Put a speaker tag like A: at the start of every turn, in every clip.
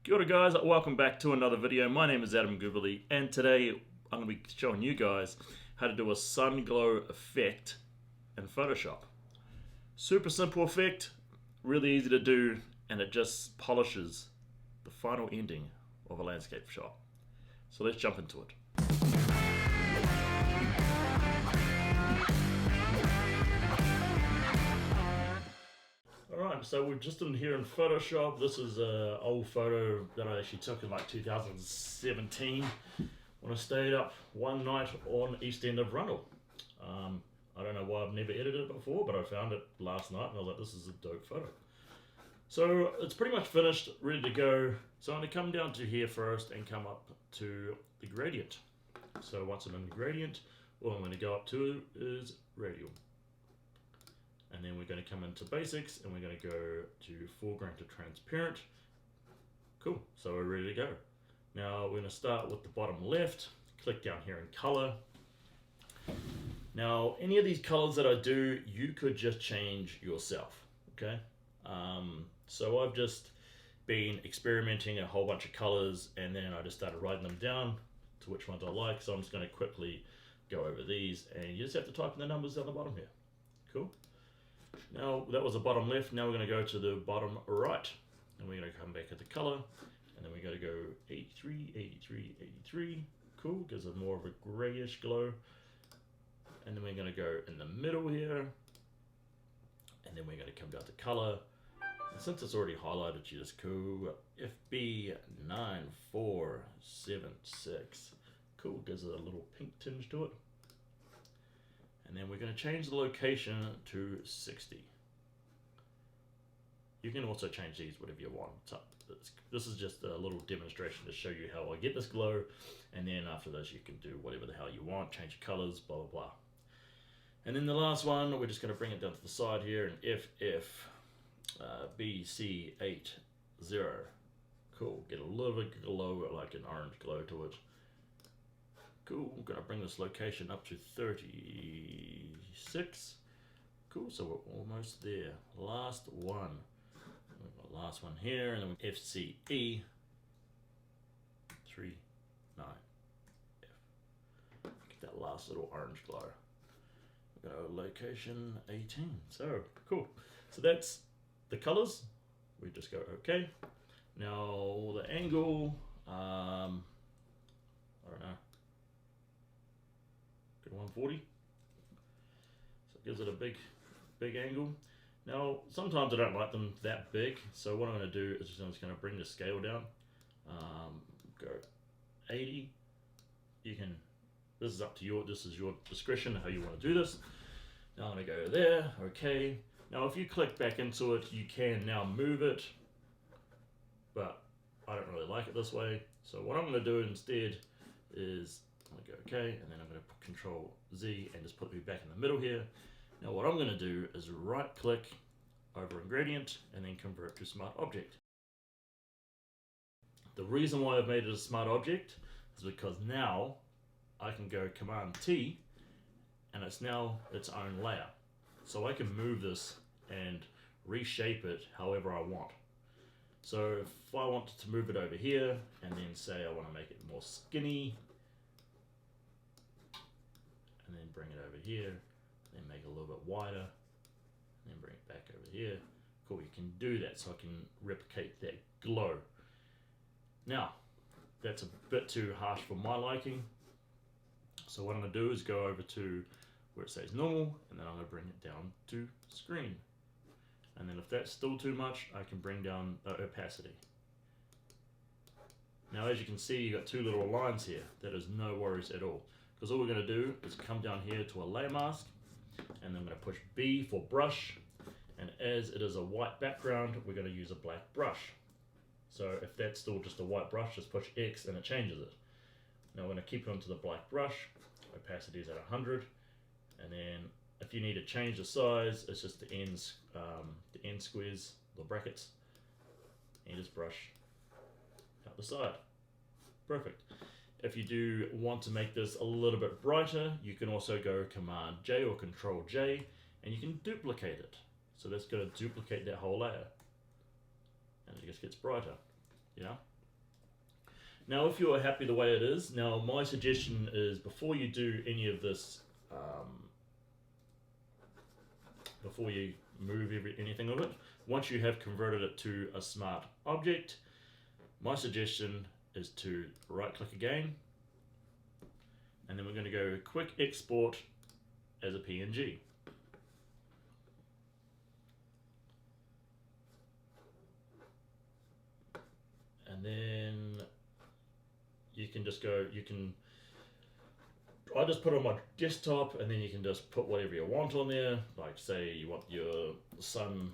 A: Kia ora guys, welcome back to another video. My name is Adam Goodwillie and today I'm going to be showing you guys how to do a sun glow effect in Photoshop. Super simple effect, really easy to do, and it just polishes the final ending of a landscape shot. So let's jump into it. Alright, so we're just in here in Photoshop. This is an old photo that I actually took in like 2017 when I stayed up one night on East End of Rundle. I don't know why I've never edited it before, but I found it last night and I was like, this is a dope photo. So it's pretty much finished, ready to go. So I'm going to come down to here first and come up to the gradient. So once I'm in the gradient, all I'm going to go up to is radial. And then we're going to come into basics and we're going to go to foreground to transparent. Cool, so we're ready to go. Now we're going to start with the bottom left, click down here in color. Now any of these colors that I do, you could just change yourself, okay? So I've just been experimenting a whole bunch of colors and then I just started writing them down to which ones I like. So I'm just going to quickly go over these and you just have to type in the numbers down the bottom here. Cool. Now that was the bottom left, now we're going to go to the bottom right and we're going to come back at the color and then we're going to go 83, 83, 83, cool, gives it more of a grayish glow, and then we're going to go in the middle here and then we're going to come down to color, and since it's already highlighted you just go FB9476, cool, gives it a little pink tinge to it. And then we're going to change the location to 60. You can also change these whatever you want. So this is just a little demonstration to show you how I get this glow. And then after this you can do whatever the hell you want, change your colors, blah, blah, blah. And then the last one, we're just going to bring it down to the side here and BC80. Cool, get a little bit glow, like an orange glow to it. Cool, I'm going to bring this location up to 36. Cool, so we're almost there. Last one. Last one here, and then FCE 39F. Get that last little orange glow. We're going to location 18. So, cool. So that's the colors. We just go OK. Now the angle, I don't know. 140, so it gives it a big angle. Now sometimes I don't like them that big, so what I'm going to do is I'm just going to bring the scale down, go 80. You can, this is up to your discretion how you want to do this. Now I'm going to go there, okay. Now if you click back into it you can now move it, but I don't really like it this way, so what I'm going to do instead is I'm going to go OK, and then I'm going to put Control Z and just put me back in the middle here. Now what I'm going to do is right click over in gradient and then convert to smart object. The reason why I've made it a smart object is because now I can go Command T and it's now its own layer. So I can move this and reshape it however I want. So if I wanted to move it over here and then say I want to make it more skinny, and then bring it over here, then make it a little bit wider, and then bring it back over here. Cool, you can do that so I can replicate that glow. Now, that's a bit too harsh for my liking. So what I'm going to do is go over to where it says normal, and then I'm going to bring it down to screen. And then if that's still too much, I can bring down the opacity. Now as you can see, you got two little lines here. That is no worries at all. Because all we're going to do is come down here to a layer mask, and then I'm going to push B for brush, and as it is a white background we're going to use a black brush. So if that's still just a white brush, just push X and it changes it. Now we're going to keep it onto the black brush, opacity is at 100, and then if you need to change the size, it's just the end squares, the brackets, and just brush out the side. Perfect. If you do want to make this a little bit brighter, you can also go Command J or Control J and you can duplicate it. So that's going to duplicate that whole layer and it just gets brighter. Yeah, Now, if you're happy the way it is, now my suggestion is before you do any of this, before you move anything of it, once you have converted it to a smart object, my suggestion is to right click again, and then we're going to go quick export as a PNG. And then you can just go, I just put it on my desktop, and then you can just put whatever you want on there. Like say you want your sun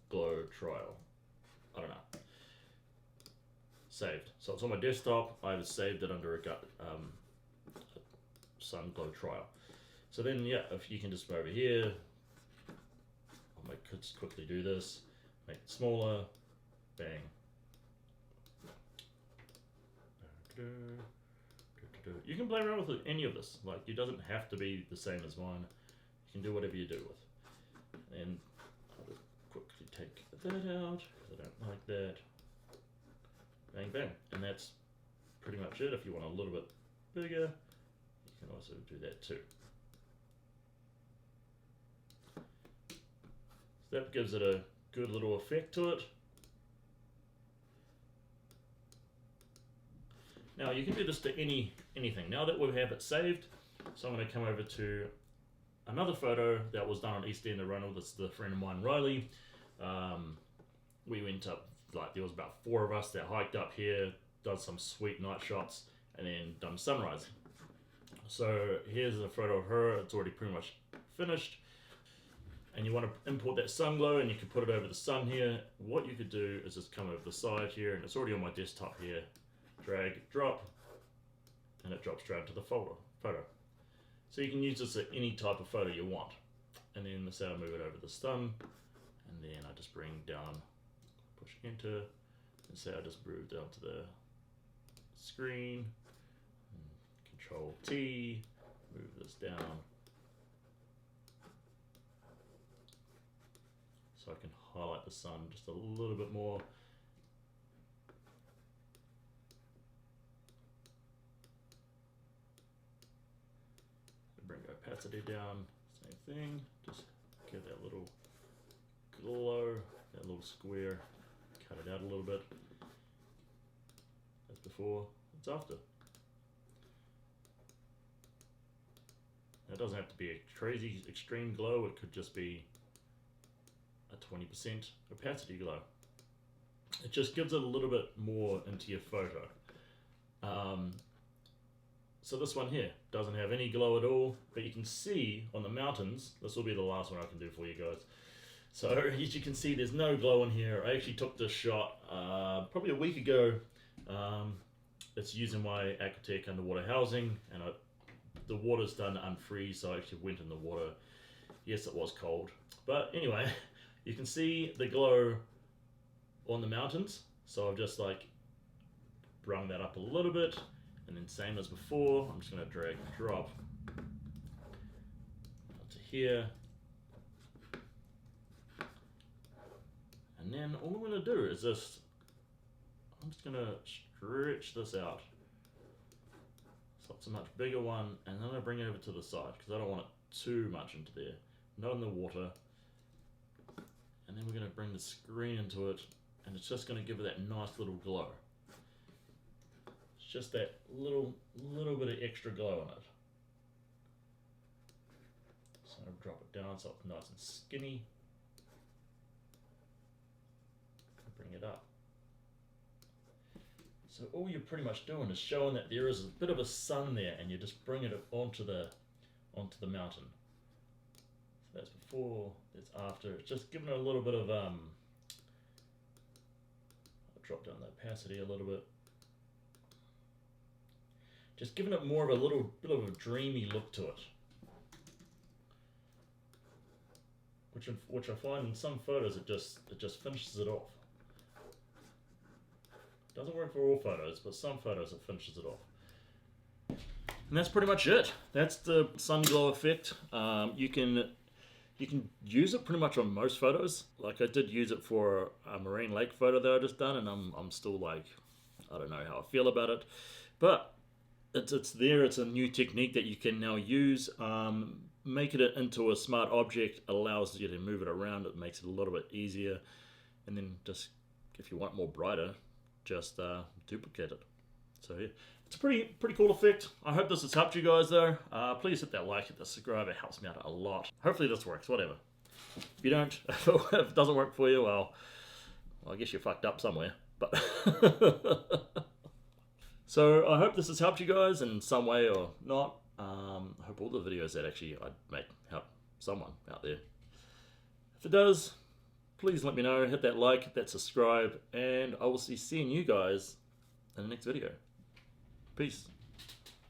A: glow trial. I don't know. Saved. So it's on my desktop. I've saved it under a sun glow trial. So then, yeah, if you can just go over here, I might quickly do this, make it smaller, bang. You can play around with any of this. Like, it doesn't have to be the same as mine. You can do whatever you do with. And I'll just quickly take that out, because I don't like that. Bang, bang. And that's pretty much it. If you want a little bit bigger, you can also do that too. So that gives it a good little effect to it. Now you can do this to anything. Now that we have it saved, so I'm going to come over to another photo that was done on East End of Ronald. That's the friend of mine, Riley. We went up, like there was about 4 of us that hiked up here, done some sweet night shots, and then done sunrise. So here's a photo of her. It's already pretty much finished. And you want to import that sun glow, and you can put it over the sun here. What you could do is just come over the side here, and it's already on my desktop here. Drag, drop, and it drops straight into the photo. So you can use this at any type of photo you want. And then say I move it over the sun, and then I just bring down, push enter, and say I just move down to the screen, Control T, move this down. So I can highlight the sun just a little bit more. Bring opacity down, same thing, just get that little glow, that little square, cut it out a little bit. That's before, it's after. Now, it doesn't have to be a crazy extreme glow, it could just be a 20% opacity glow. It just gives it a little bit more into your photo. So this one here doesn't have any glow at all, but you can see on the mountains, this will be the last one I can do for you guys. So as you can see, there's no glow in here. I actually took this shot probably a week ago. It's using my Aquatech underwater housing, and the water's done to unfreeze, so I actually went in the water. Yes, it was cold, but anyway, you can see the glow on the mountains. So I've just like brung that up a little bit, and then same as before, I'm just going to drag and drop to here. And then all I'm going to do is just, I'm just going to stretch this out. So it's a much bigger one, and then I bring it over to the side, because I don't want it too much into there. Not in the water. And then we're going to bring the screen into it, and it's just going to give it that nice little glow. It's just that little bit of extra glow on it. So I'll drop it down so it's nice and skinny. Bring it up. So all you're pretty much doing is showing that there is a bit of a sun there, and you just bring it onto the mountain. So that's before, that's after. It's just giving it a little bit of I'll drop down the opacity a little bit. Just giving it more of a little bit of a dreamy look to it. Which I find in some photos it just finishes it off. Doesn't work for all photos, but some photos it finishes it off. And that's pretty much it. That's the sun glow effect. You can You can use it pretty much on most photos. Like I did use it for a marine lake photo that I just done, and I'm still like, I don't know how I feel about it, but it's there. It's a new technique that you can now use. Making it into a smart object allows you to move it around. It makes it a little bit easier, and then just if you want more brighter, just duplicate it. So yeah, it's a pretty cool effect. I hope this has helped you guys though. Please hit that like, hit the subscribe. It helps me out a lot. Hopefully this works. Whatever. If you don't, if it doesn't work for you, well, I guess you're fucked up somewhere. But so I hope this has helped you guys in some way or not. I hope all the videos that actually I make help someone out there. If it does, please let me know. Hit that like, hit that subscribe, and I will see seeing you guys in the next video. Peace.